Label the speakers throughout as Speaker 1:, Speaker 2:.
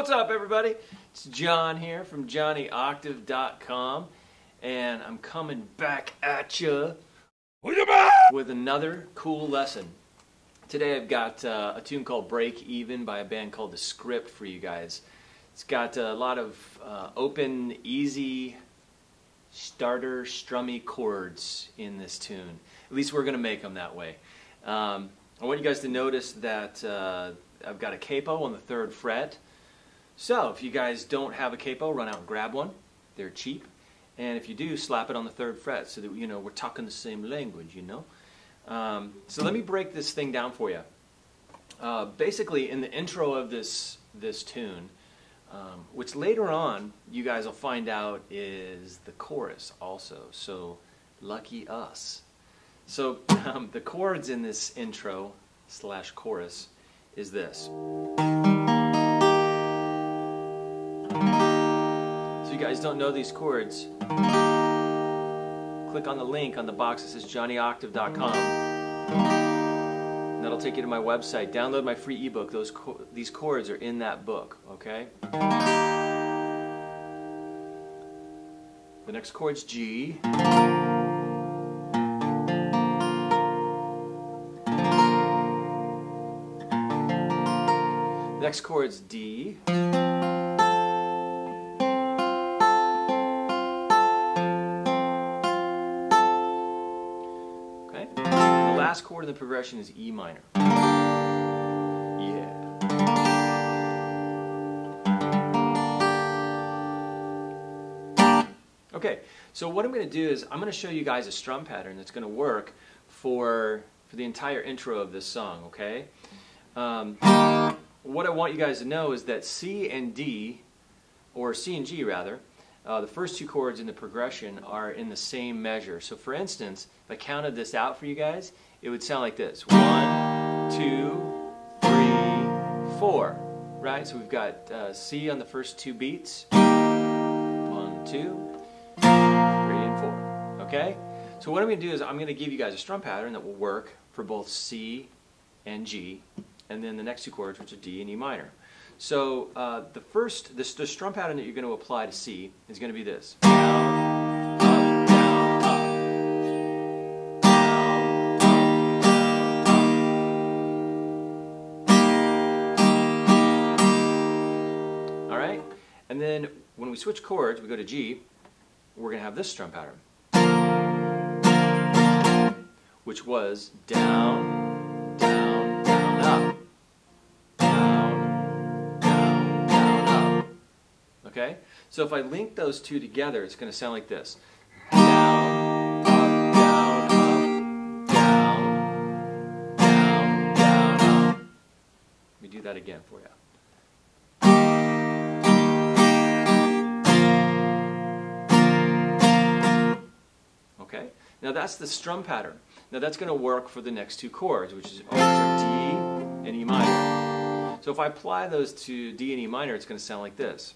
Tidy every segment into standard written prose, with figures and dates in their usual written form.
Speaker 1: What's up, everybody? It's John here from JohnnyOctave.com, and I'm coming back at you with another cool lesson. Today I've got a tune called Breakeven by a band called The Script for you guys. It's got a lot of open, easy, starter, strummy chords in this tune. At least we're going to make them that way. I want you guys to notice that I've got a capo on the 3rd fret. So if you guys don't have a capo, run out and grab one. They're cheap. And if you do, slap it on the 3rd fret so that we're talking the same language, So let me break this thing down for you. Basically, in the intro of this tune, which later on you guys will find out is the chorus also. So lucky us. So the chords in this intro / chorus is this. So you guys don't know these chords, click on the link on the box that says JohnnyOctave.com, and that'll take you to my website. Download my free ebook. These chords are in that book, okay? The next chord's G. Next chord's D. Okay. And the last chord in the progression is E minor. Yeah. Okay. So what I'm going to do is I'm going to show you guys a strum pattern that's going to work for the entire intro of this song. Okay. What I want you guys to know is that C and D, or C and G rather, the first 2 chords in the progression are in the same measure. So for instance, if I counted this out for you guys, it would sound like this. 1, 2, 3, 4. Right? So we've got C on the first 2 beats. 1, 2, 3, and 4. Okay? So what I'm going to do is I'm going to give you guys a strum pattern that will work for both C and G, and then the next 2 chords, which are D and E minor. So the strum pattern that you're going to apply to C is going to be this. Down, up, down, up. Down, up, down, up. Alright? And then when we switch chords, we go to G, we're going to have this strum pattern, which was down, down, down, up. Okay? So if I link those 2 together, it's going to sound like this. Down, up, down, up, down, down, down, up. Let me do that again for you. Okay? Now that's the strum pattern. Now that's going to work for the next 2 chords, which are D and E minor. So if I apply those to D and E minor, it's going to sound like this.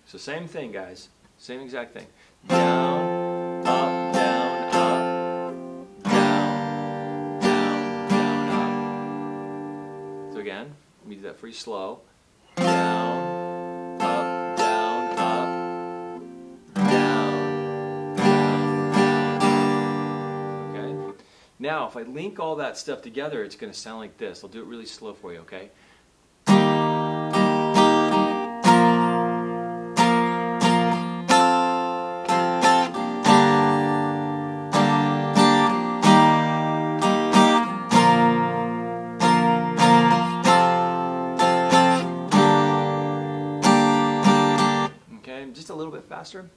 Speaker 1: So same thing, guys. Same exact thing. Down, up, down, up. Down, down, down, up. So again, let me do that for you slow. Down, up, down, up. Down, down, down, up. Okay? Now, if I link all that stuff together, it's going to sound like this. I'll do it really slow for you, okay? Just a little bit faster.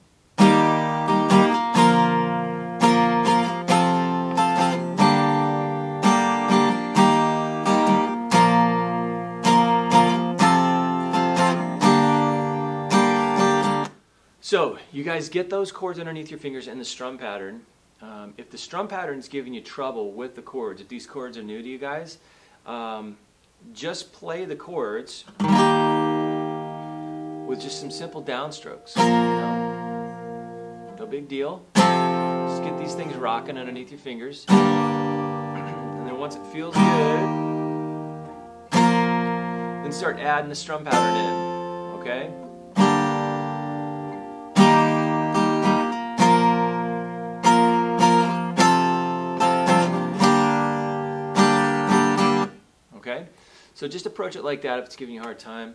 Speaker 1: So, you guys get those chords underneath your fingers and the strum pattern. If the strum pattern is giving you trouble with the chords, if these chords are new to you guys, just play the chords with just some simple downstrokes. No big deal. Just get these things rocking underneath your fingers. And then once it feels good, then start adding the strum pattern in, okay? Okay? So just approach it like that if it's giving you a hard time.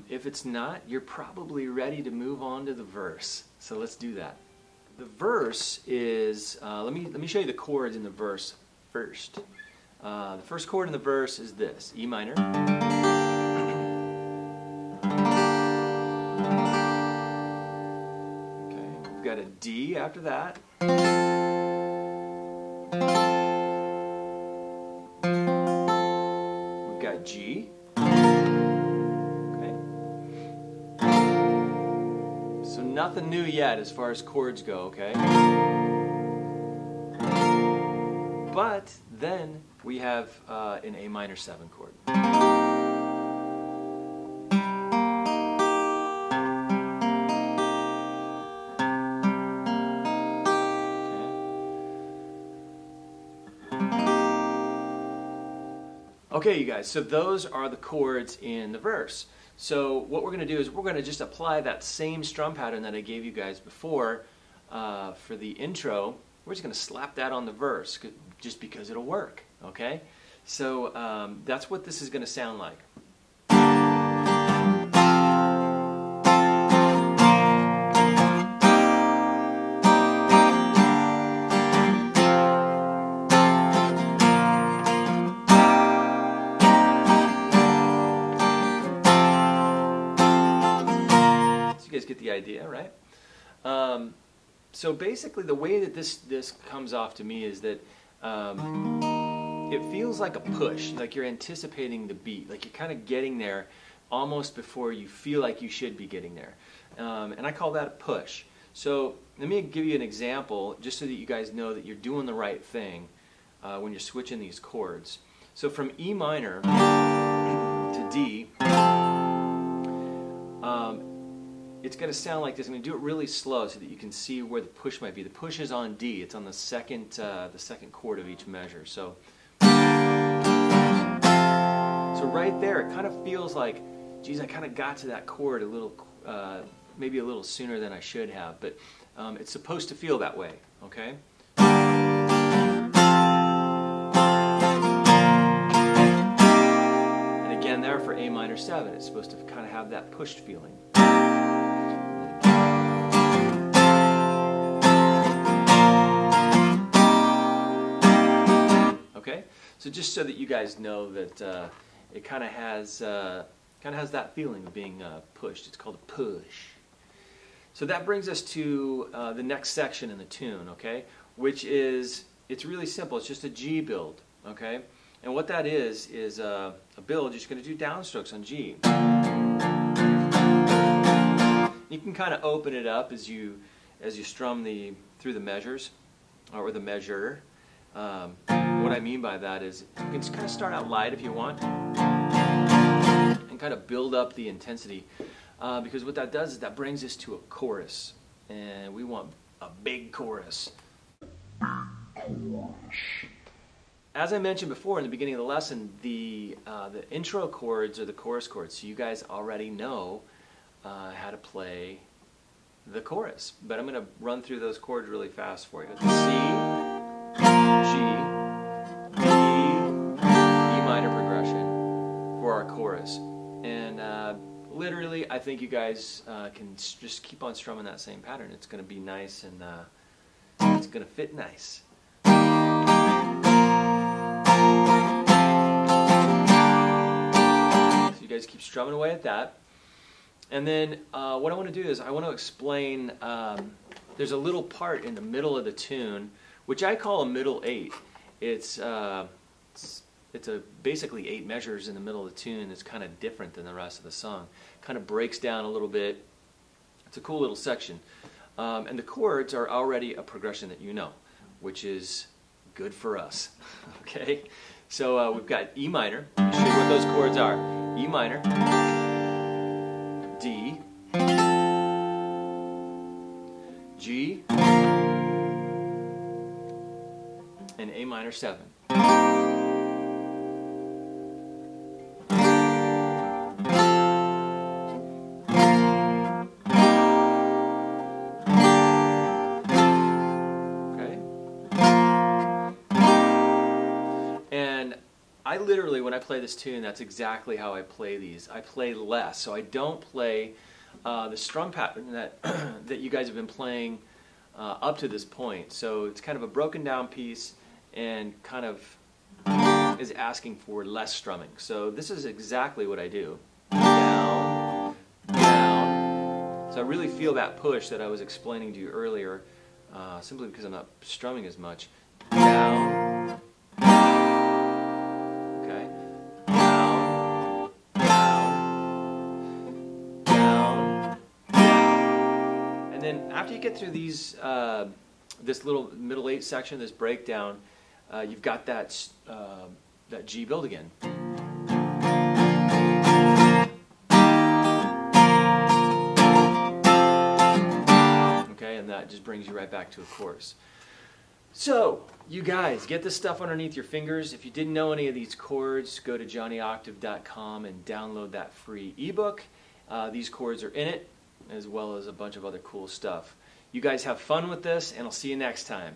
Speaker 1: If it's not, you're probably ready to move on to the verse. So let's do that. The verse is, let me show you the chords in the verse first. The first chord in the verse is this, E minor. Okay, we've got a D after that. We've got G. So nothing new yet as far as chords go, okay? But then we have an A minor 7 chord. Okay, you guys, so those are the chords in the verse. So what we're going to do is we're going to just apply that same strum pattern that I gave you guys before for the intro. We're just going to slap that on the verse just because it'll work, okay? So that's what this is going to sound like. You guys get the idea, right? So basically the way that this comes off to me is that it feels like a push, like you're anticipating the beat, like you're kind of getting there almost before you feel like you should be getting there. And I call that a push. So let me give you an example just so that you guys know that you're doing the right thing when you're switching these chords. So from E minor to D, it's going to sound like this. I'm going to do it really slow so that you can see where the push might be. The push is on D. It's on the second chord of each measure. So right there, it kind of feels like, geez, I kind of got to that chord a little, maybe a little sooner than I should have. But it's supposed to feel that way, okay? And again, there for A minor 7, it's supposed to kind of have that pushed feeling. Okay, so just so that you guys know that it kind of has that feeling of being pushed. It's called a push. So that brings us to the next section in the tune, okay? Which is, it's really simple. It's just a G build, okay? And what that is a build. You're just going to do downstrokes on G. You can kind of open it up as you strum through the measures or the measure. What I mean by that is you can just kind of start out light if you want and kind of build up the intensity because what that does is that brings us to a chorus, and we want a big chorus. As I mentioned before in the beginning of the lesson, the intro chords are the chorus chords, so you guys already know how to play the chorus. But I'm going to run through those chords really fast for you. C, G, D, E minor progression for our chorus. And literally, I think you guys can just keep on strumming that same pattern. It's going to be nice, and it's going to fit nice. So you guys keep strumming away at that. And then what I want to do is I want to explain, there's a little part in the middle of the tune, which I call a middle 8. It's basically 8 measures in the middle of the tune. It's kind of different than the rest of the song. Kind of breaks down a little bit. It's a cool little section. And the chords are already a progression that you know, which is good for us. Okay? So we've got E minor. I'll show you what those chords are. E minor, D, G, and A minor 7. I literally, when I play this tune, that's exactly how I play these. I play less, so I don't play the strum pattern that that you guys have been playing up to this point. So it's kind of a broken down piece and kind of is asking for less strumming. So this is exactly what I do. Down, down. So I really feel that push that I was explaining to you earlier, simply because I'm not strumming as much. Down, okay, down, down, down, down. And then after you get through these, this little middle 8 section, this breakdown, you've got that that G build again. Okay, and that just brings you right back to a chorus. So, you guys, get this stuff underneath your fingers. If you didn't know any of these chords, go to johnnyoctave.com and download that free ebook. These chords are in it, as well as a bunch of other cool stuff. You guys have fun with this, and I'll see you next time.